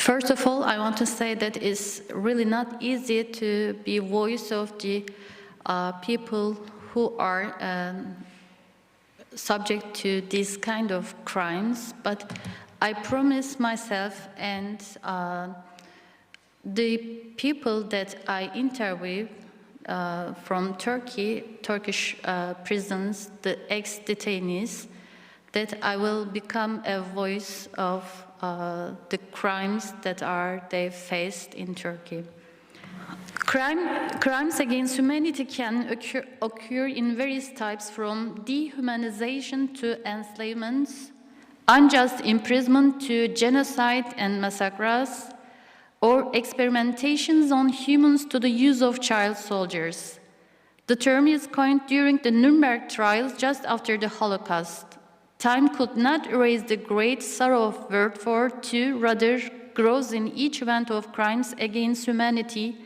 First of all, I want to say that it's really not easy to be voice of the people who are subject to these kind of crimes, but I promise myself and the people that I interview from Turkish prisons, the ex-detainees, that I will become a voice of the crimes that they faced in Turkey. Crimes against humanity can occur in various types, from dehumanization to enslavement, unjust imprisonment to genocide and massacres, or experimentations on humans to the use of child soldiers. The term is coined during the Nuremberg trials just after the Holocaust. Time could not erase the great sorrow of World War II, rather grows in each event of crimes against humanity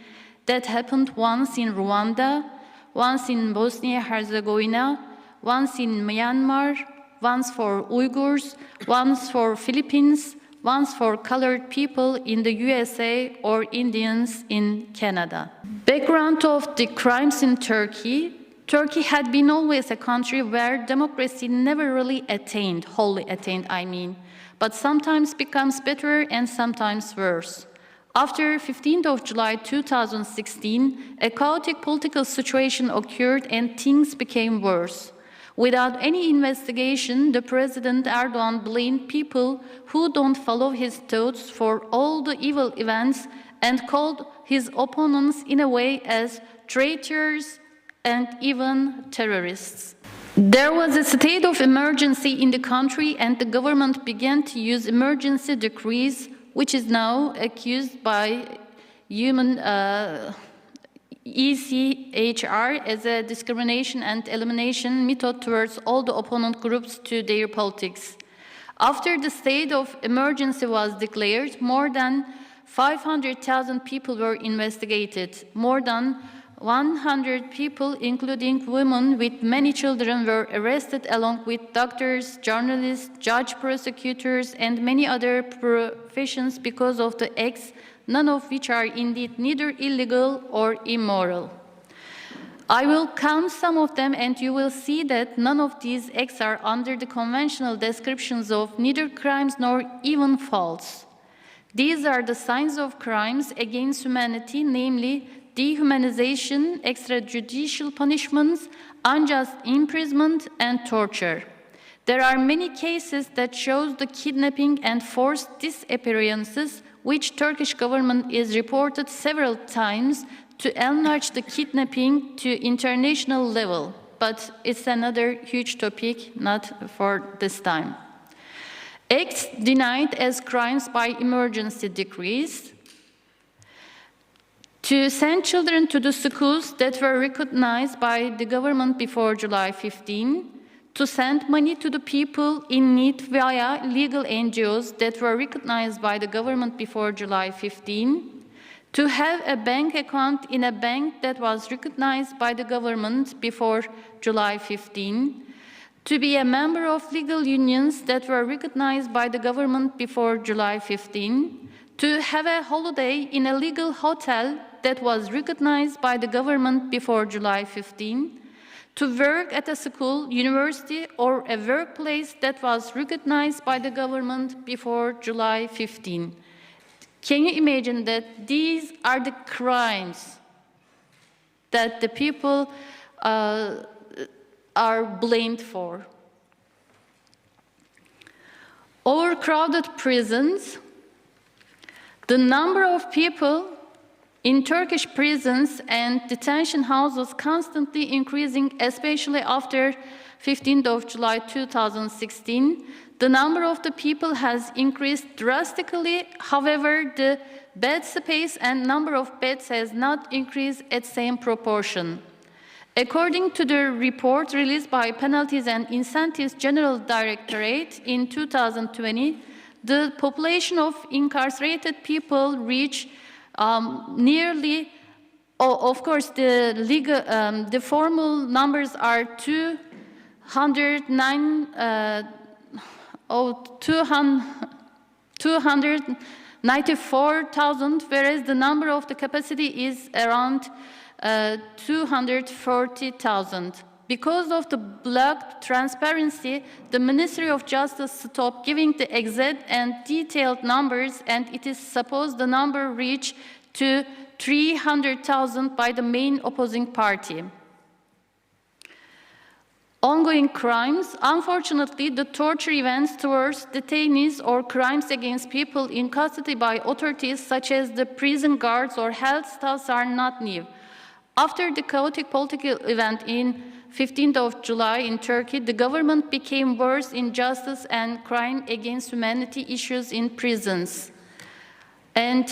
that happened once in Rwanda, once in Bosnia-Herzegovina, once in Myanmar, once for Uyghurs, once for Philippines, once for colored people in the USA or Indians in Canada. Background of the crimes in Turkey. Turkey had been always a country where democracy never really wholly attained, but sometimes becomes better and sometimes worse. After 15th of July 2016, a chaotic political situation occurred and things became worse. Without any investigation, the President Erdogan blamed people who don't follow his thoughts for all the evil events and called his opponents in a way as traitors and even terrorists. There was a state of emergency in the country and the government began to use emergency decrees, which is now accused by ECHR as a discrimination and elimination method towards all the opponent groups to their politics. After the state of emergency was declared, more than 500,000 people were investigated. More than 100 people, including women with many children, were arrested along with doctors, journalists, judge prosecutors, and many other professions because of the acts, none of which are indeed neither illegal or immoral. I will count some of them and you will see that none of these acts are under the conventional descriptions of neither crimes nor even faults. These are the signs of crimes against humanity, namely dehumanization, extrajudicial punishments, unjust imprisonment, and torture. There are many cases that show the kidnapping and forced disappearances, which Turkish government is reported several times to enlarge the kidnapping to international level. But it's another huge topic, not for this time. Acts denied as crimes by emergency decrees. To send children to the schools that were recognized by the government before July 15, to send money to the people in need via legal NGOs that were recognized by the government before July 15, to have a bank account in a bank that was recognized by the government before July 15, to be a member of legal unions that were recognized by the government before July 15, to have a holiday in a legal hotel that was recognized by the government before July 15, to work at a school, university, or a workplace that was recognized by the government before July 15. Can you imagine that these are the crimes that the people are blamed for? Overcrowded prisons. The number of people in Turkish prisons and detention houses constantly increasing, especially after 15th of July 2016. The number of the people has increased drastically. However, the bed space and number of beds has not increased at same proportion. According to the report released by Penalties and Incentives General Directorate in 2020, the population of incarcerated people reached nearly, of course, the formal numbers are 209 94,000, whereas the number of the capacity is around 240,000. Because of the lack transparency, the Ministry of Justice stopped giving the exact and detailed numbers, and it is supposed the number reached to 300,000 by the main opposing party. Ongoing crimes. Unfortunately, the torture events towards detainees or crimes against people in custody by authorities such as the prison guards or health staffs are not new. After the chaotic political event in 15th of July in Turkey, the government became worse in justice and crime against humanity issues in prisons. And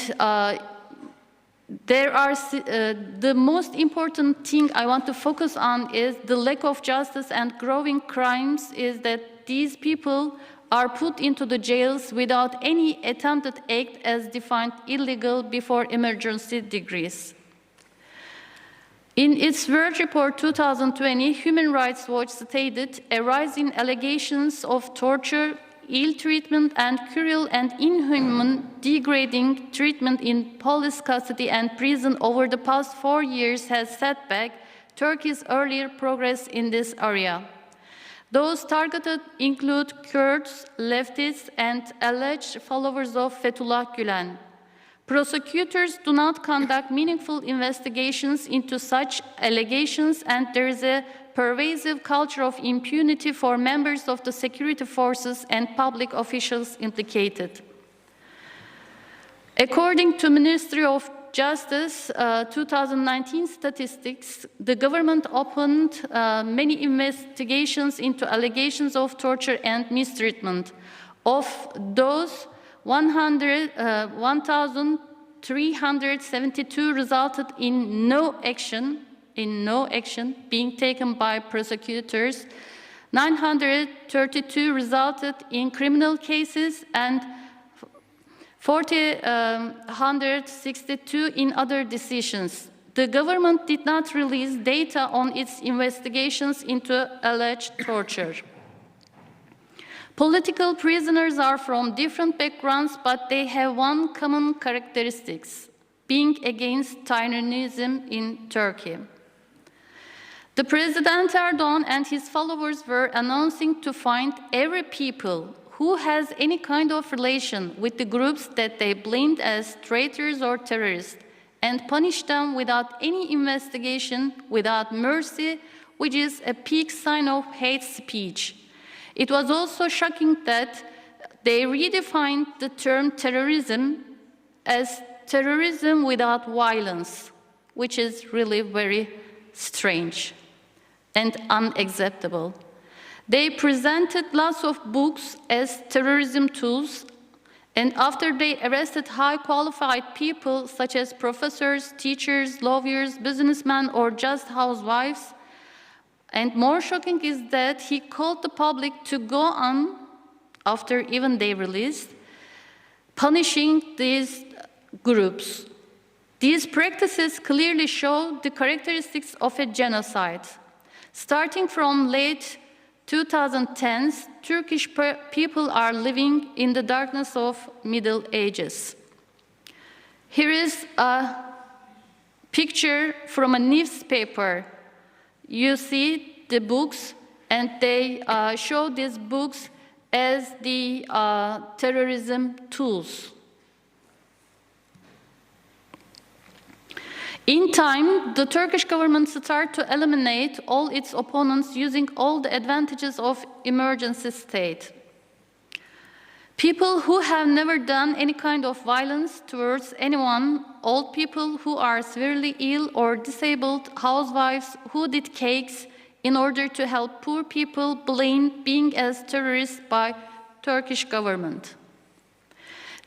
the most important thing I want to focus on is the lack of justice and growing crimes is that these people are put into the jails without any attempted act as defined illegal before emergency decrees. In its World Report 2020, Human Rights Watch stated a rise in allegations of torture, ill treatment, and cruel and inhuman degrading treatment in police custody and prison over the past 4 years has set back Turkey's earlier progress in this area. Those targeted include Kurds, leftists, and alleged followers of Fethullah Gülen. Prosecutors do not conduct meaningful investigations into such allegations, and there is a pervasive culture of impunity for members of the security forces and public officials implicated. According to Ministry of Justice 2019 statistics, the government opened many investigations into allegations of torture and mistreatment. Of those, 1,372 resulted in no action being taken by prosecutors, 932 resulted in criminal cases, and 462 in other decisions. The government did not release data on its investigations into alleged torture. Political prisoners are from different backgrounds, but they have one common characteristic, being against tyrannism in Turkey. The President Erdogan and his followers were announcing to find every people who has any kind of relation with the groups that they blamed as traitors or terrorists and punish them without any investigation, without mercy, which is a peak sign of hate speech. It was also shocking that they redefined the term terrorism as terrorism without violence, which is really very strange and unacceptable. They presented lots of books as terrorism tools, and after they arrested high-qualified people such as professors, teachers, lawyers, businessmen, or just housewives, and more shocking is that he called the public to go on, after even they released, punishing these groups. These practices clearly show the characteristics of a genocide. Starting from late 2010s, Turkish people are living in the darkness of Middle Ages. Here is a picture from a newspaper. You see the books, and they show these books as the terrorism tools. In time, the Turkish government started to eliminate all its opponents using all the advantages of emergency state. People who have never done any kind of violence towards anyone, old people who are severely ill or disabled, housewives who did cakes in order to help poor people, blamed being as terrorists by Turkish government.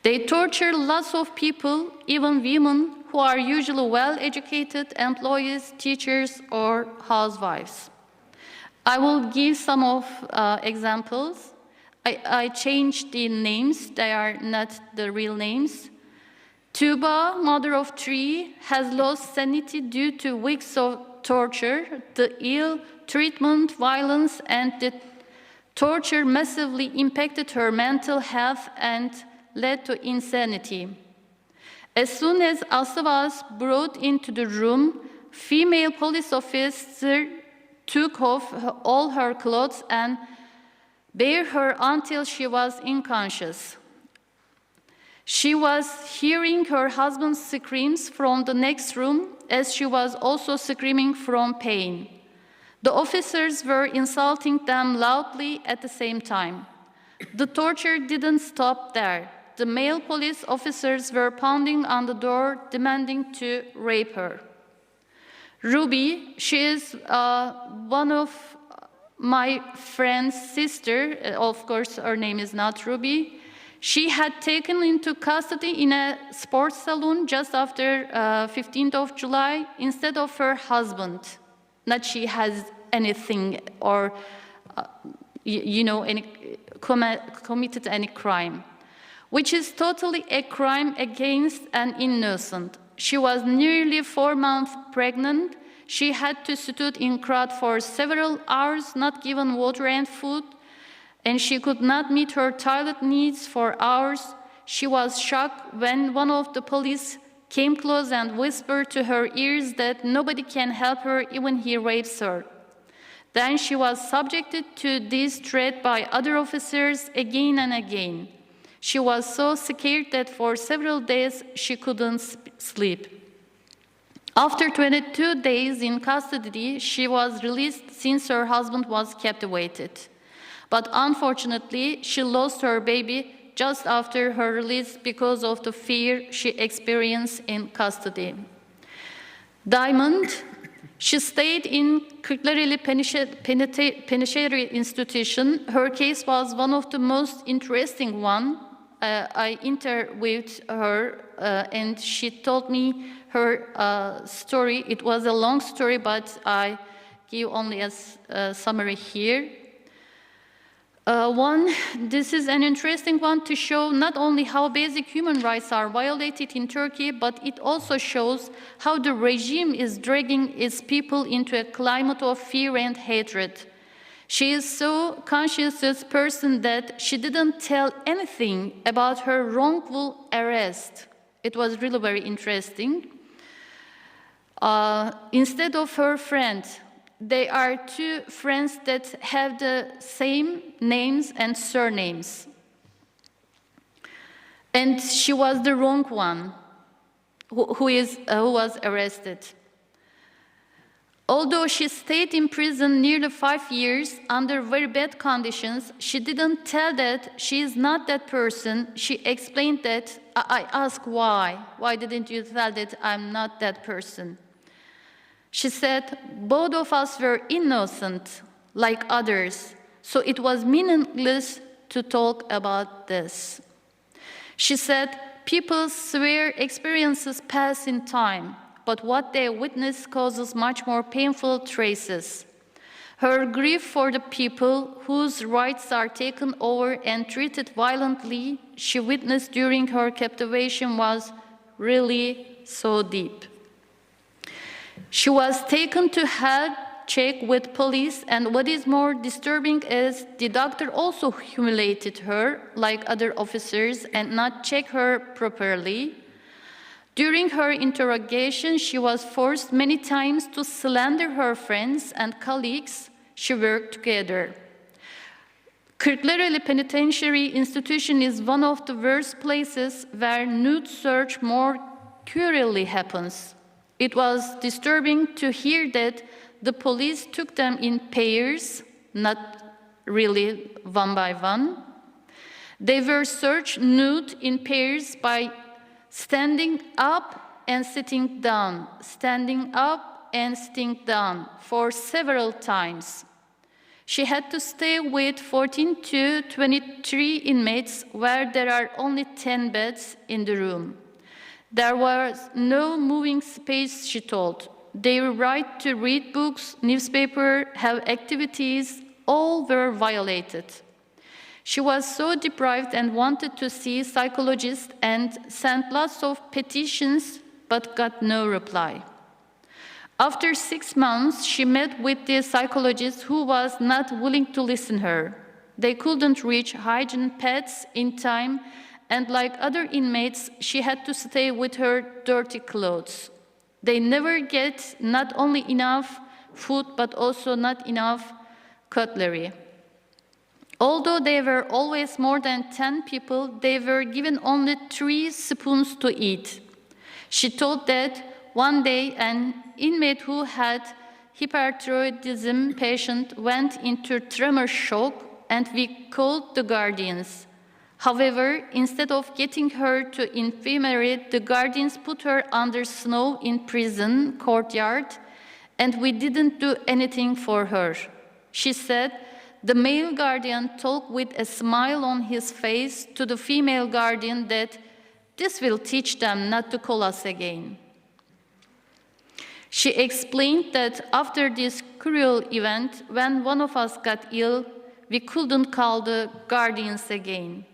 They torture lots of people, even women who are usually well-educated employees, teachers, or housewives. I will give some of examples. I changed the names, they are not the real names. Tuba, mother of 3, has lost sanity due to weeks of torture. The ill treatment, violence, and the torture massively impacted her mental health and led to insanity. As soon as Aslı was brought into the room, female police officer took off all her clothes and bare her until she was unconscious. She was hearing her husband's screams from the next room, as she was also screaming from pain. The officers were insulting them loudly at the same time. The torture didn't stop there. The male police officers were pounding on the door, demanding to rape her. Ruby, she is one of my friend's sister. Of course, her name is not Ruby. She had taken into custody in a sports salon just after 15th of July instead of her husband. Not she has anything or, committed any crime, which is totally a crime against an innocent. She was nearly 4 months pregnant. She had to stood in crowd for several hours, not given water and food, and she could not meet her toilet needs for hours. She was shocked when one of the police came close and whispered to her ears that nobody can help her, even he rapes her. Then she was subjected to this threat by other officers again and again. She was so scared that for several days she couldn't sleep. After 22 days in custody, she was released since her husband was captivated. But unfortunately, she lost her baby just after her release because of the fear she experienced in custody. Diamond, she stayed in Kırklareli Penitentiary Institution. Her case was one of the most interesting ones. I interviewed her and she told me her story. It was a long story, but I give only a summary here. This is an interesting one to show not only how basic human rights are violated in Turkey, but it also shows how the regime is dragging its people into a climate of fear and hatred. She is so conscientious person that she didn't tell anything about her wrongful arrest. It was really very interesting. Instead of her friend, they are two friends that have the same names and surnames. And she was the wrong one who was arrested. Although she stayed in prison nearly 5 years under very bad conditions, she didn't tell that she is not that person. She explained that, I asked why. Why didn't you tell that I'm not that person? She said, both of us were innocent, like others, so it was meaningless to talk about this. She said, people swear experiences pass in time, but what they witness causes much more painful traces. Her grief for the people whose rights are taken over and treated violently she witnessed during her captivation was really so deep. She was taken to health check with police, and what is more disturbing is the doctor also humiliated her like other officers and not check her properly. During her interrogation, she was forced many times to slander her friends and colleagues she worked together. Kırklareli Penitentiary Institution is one of the worst places where nude search more cruelly happens. It was disturbing to hear that the police took them in pairs, not really one by one. They were searched nude in pairs by standing up and sitting down, standing up and sitting down for several times. She had to stay with 14 to 23 inmates where there are only 10 beds in the room. There was no moving space, she told. Their right to read books, newspaper, have activities, all were violated. She was so deprived and wanted to see psychologists and sent lots of petitions, but got no reply. After 6 months, she met with the psychologist who was not willing to listen to her. They couldn't reach hygiene pads in time, and like other inmates, she had to stay with her dirty clothes. They never get not only enough food, but also not enough cutlery. Although there were always more than 10 people, they were given only 3 spoons to eat. She told that one day an inmate who had hyperthyroidism patient went into tremor shock and we called the guardians. However, instead of getting her to infirmary, the guardians put her under snow in prison courtyard and we didn't do anything for her. She said, the male guardian talked with a smile on his face to the female guardian that this will teach them not to call us again. She explained that after this cruel event, when one of us got ill, we couldn't call the guardians again.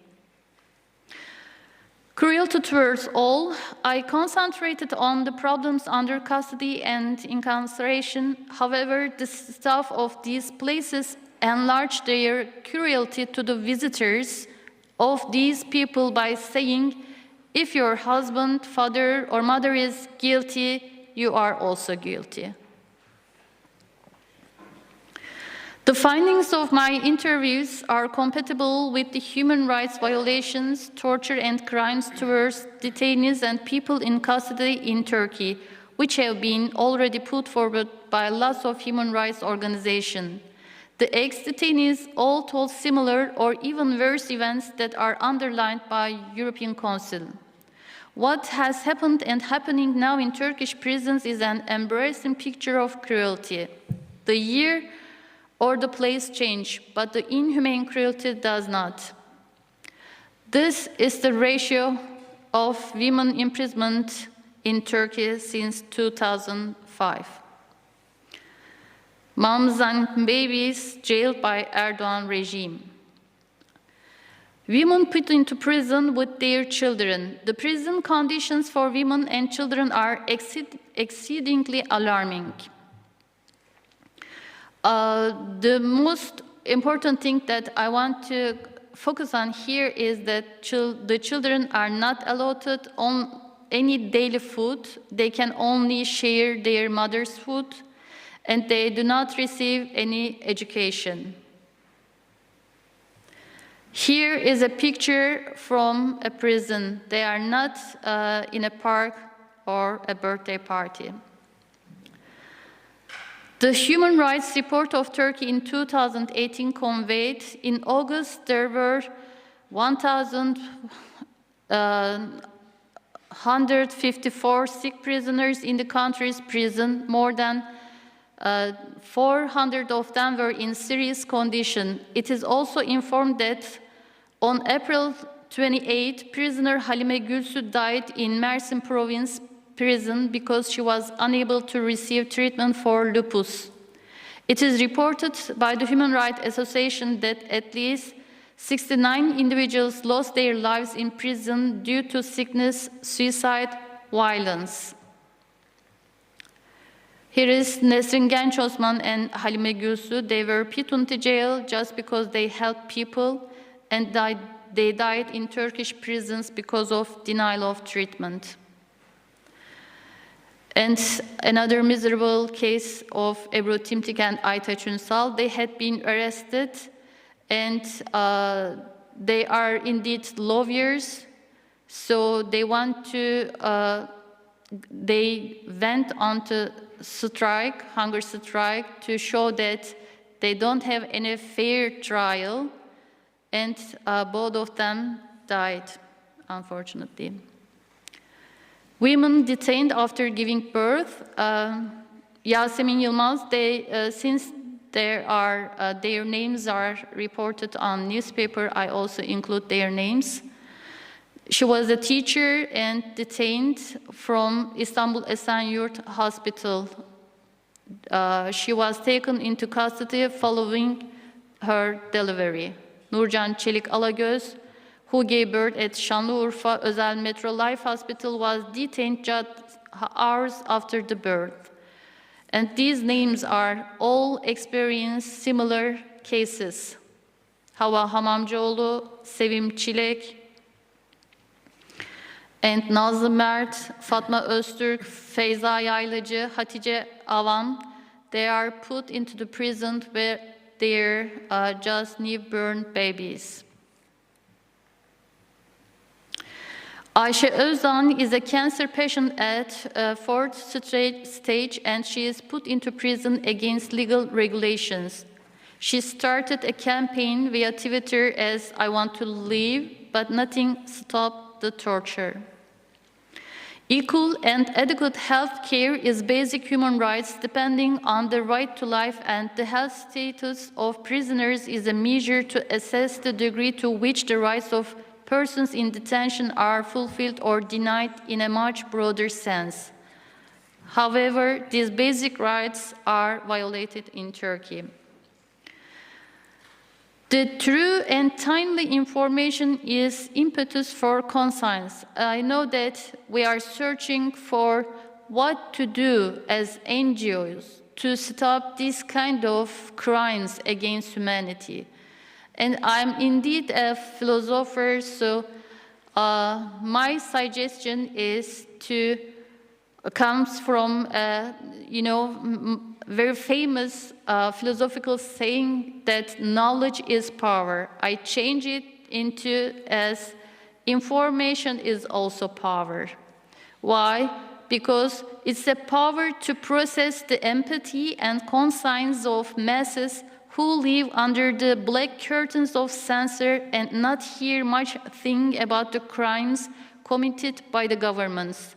Cruelty towards all, I concentrated on the problems under custody and incarceration. However, the staff of these places enlarged their cruelty to the visitors of these people by saying, if your husband, father, or mother is guilty, you are also guilty. The findings of my interviews are compatible with the human rights violations, torture, and crimes towards detainees and people in custody in Turkey, which have been already put forward by lots of human rights organizations. The ex-detainees all told similar or even worse events that are underlined by European Council. What has happened and happening now in Turkish prisons is an embarrassing picture of cruelty. The year or the place change, but the inhumane cruelty does not. This is the ratio of women imprisonment in Turkey since 2005. Moms and babies jailed by Erdogan regime. Women put into prison with their children. The prison conditions for women and children are exceedingly alarming. The most important thing that I want to focus on here is that the children are not allotted on any daily food. They can only share their mother's food, and they do not receive any education. Here is a picture from a prison. They are not in a park or a birthday party. The Human Rights Report of Turkey in 2018 conveyed in August there were 1,154 sick prisoners in the country's prison. More than 400 of them were in serious condition. It is also informed that on April 28, prisoner Halime Gülsü died in Mersin province prison because she was unable to receive treatment for lupus. It is reported by the Human Rights Association that at least 69 individuals lost their lives in prison due to sickness, suicide, violence. Here is Nesrin Genç Osman and Halime Gülsü. They were put into jail just because they helped people, and they died in Turkish prisons because of denial of treatment. And another miserable case of Ebru Timtik and Aytaç Ünsal. They had been arrested, and they are indeed lawyers. So they went on to strike, hunger strike, to show that they don't have any fair trial, and both of them died, unfortunately. Women detained after giving birth, Yasemin Yılmaz, since their names are reported on newspaper, I also include their names. She was a teacher and detained from Istanbul Esenyurt Hospital. She was taken into custody following her delivery. Nurcan Çelik Alagöz, who gave birth at Şanlıurfa Özel Metro Life Hospital, was detained just hours after the birth. And these names are all experienced similar cases. Hava Hamamcıoğlu, Sevim Çilek, and Nazlı Mert, Fatma Öztürk, Feyza Yaylacı, Hatice Avan, they are put into the prison where they're just newborn babies. Ayşe Özdan is a cancer patient at fourth stage, and she is put into prison against legal regulations. She started a campaign via Twitter as "I want to live," but nothing stopped the torture. Equal and adequate health care is basic human rights depending on the right to life, and the health status of prisoners is a measure to assess the degree to which the rights of persons in detention are fulfilled or denied in a much broader sense. However, these basic rights are violated in Turkey. The true and timely information is impetus for conscience. I know that we are searching for what to do as NGOs to stop this kind of crimes against humanity. And I'm indeed a philosopher, so my suggestion is to comes from very famous philosophical saying that knowledge is power. I change it into as information is also power. Why? Because it's a power to process the empathy and conscience of masses who live under the black curtains of censor and not hear much thing about the crimes committed by the governments.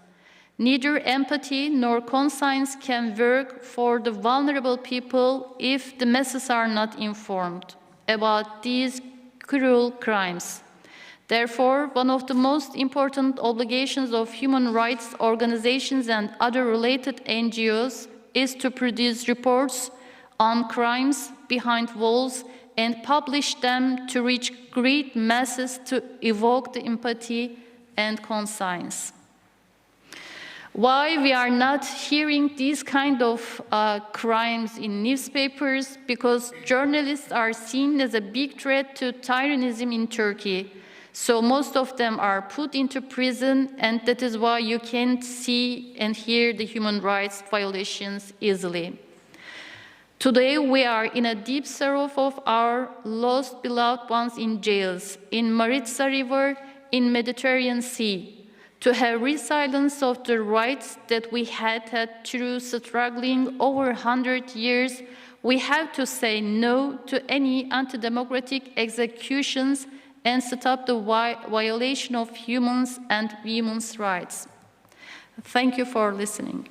Neither empathy nor conscience can work for the vulnerable people if the masses are not informed about these cruel crimes. Therefore, one of the most important obligations of human rights organizations and other related NGOs is to produce reports on crimes behind walls and publish them to reach great masses to evoke the empathy and conscience. Why we are not hearing these kind of crimes in newspapers? Because journalists are seen as a big threat to tyrannism in Turkey. So most of them are put into prison, and that is why you can't see and hear the human rights violations easily. Today we are in a deep sorrow of our lost beloved ones in jails, in Maritsa River, in Mediterranean Sea. To have resilience of the rights that we had through struggling over 100 years, we have to say no to any anti-democratic executions and stop the violation of humans and women's rights. Thank you for listening.